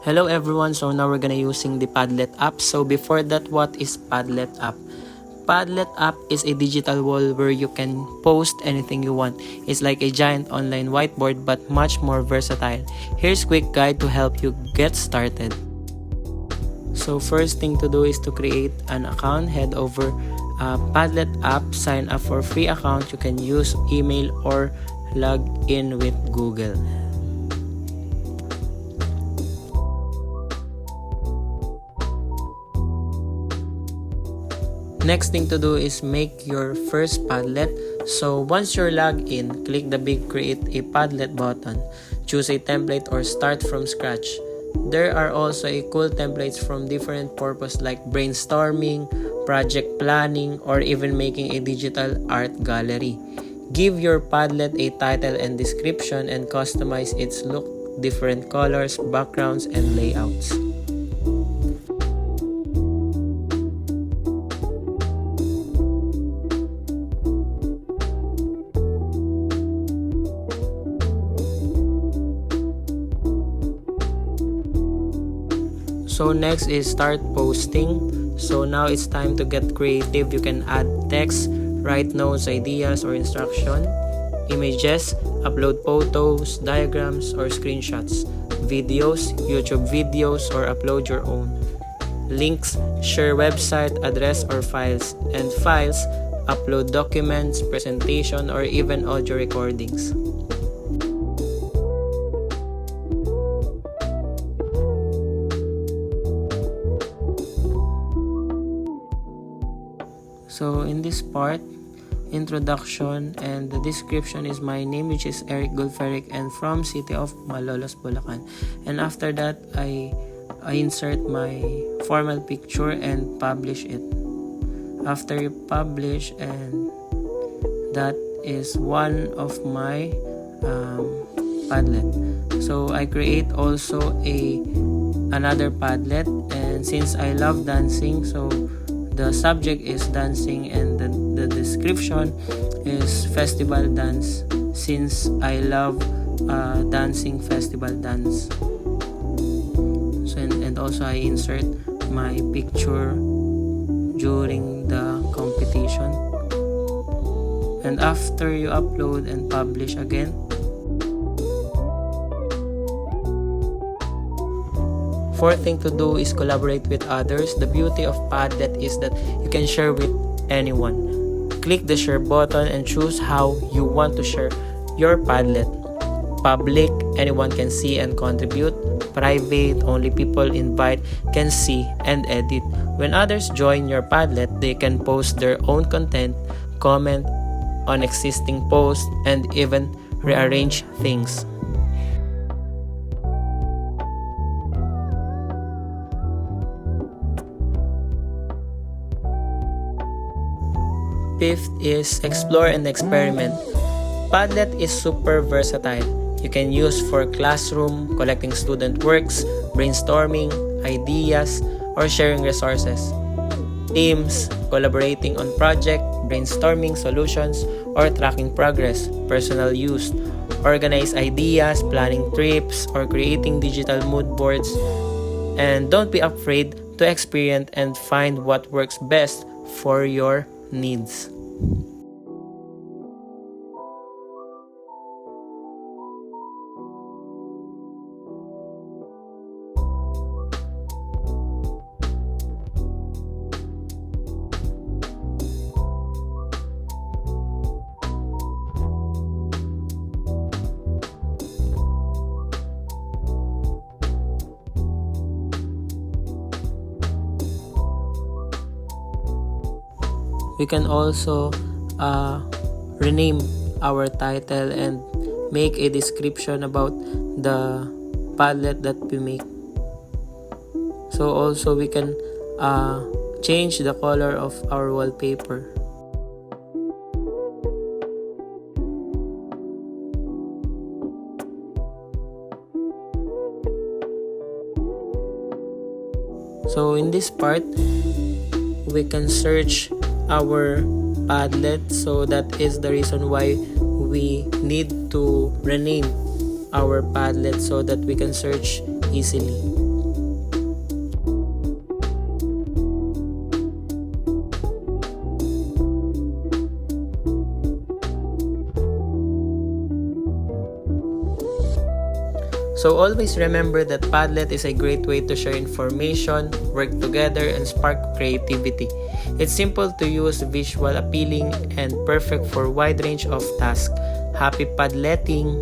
Hello everyone, so now we're gonna using the Padlet app. So before that, what is Padlet app? Padlet app is a digital wall where you can post anything you want. It's like a giant online whiteboard but much more versatile. Here's quick guide to help you get started. So first thing to do is to create an account. Head over Padlet app, sign up for free account. You can use email or log in with Google. Next thing to do is make your first Padlet. So once you're logged in, click the big create a Padlet button. Choose a template or start from scratch. There are also cool templates from different purposes like brainstorming, project planning, or even making a digital art gallery. Give your Padlet a title and description and customize its look, different colors, backgrounds, and layouts. So next is start posting. So now it's time to get creative. You can add text, write notes, ideas, or instruction, images, upload photos, diagrams, or screenshots, videos, YouTube videos, or upload your own. Links, share website, address, or files. And files, upload documents, presentation, or even audio recordings. So in this part, introduction and the description is my name, which is Eric Gulferic, and from City of Malolos, Bulacan. And after that, I insert my formal picture and publish it. After you publish, and that is one of my Padlet. So I create also another Padlet, and since I love dancing, so the subject is dancing and the description is festival dance, since I love dancing festival dance. So and also I insert my picture during the competition. And after you upload and publish again, fourth thing to do is collaborate with others. The beauty of Padlet is that you can share with anyone. Click the share button and choose how you want to share your Padlet. Public, anyone can see and contribute. Private, only people invite can see and edit. When others join your Padlet, they can post their own content, comment on existing posts, and even rearrange things. Fifth is explore and experiment. Padlet is super versatile. You can use for classroom, collecting student works, brainstorming, ideas, or sharing resources. Teams, collaborating on project, brainstorming solutions, or tracking progress. Personal use, organize ideas, planning trips, or creating digital mood boards. And don't be afraid to experiment and find what works best for your needs. We can also rename our title and make a description about the Padlet that we make. So also we can change the color of our wallpaper. So in this part, we can search our Padlet, so that is the reason why we need to rename our Padlet so that we can search easily. So always remember that Padlet is a great way to share information, work together, and spark creativity. It's simple to use, visual appealing, and perfect for wide range of tasks. Happy Padletting!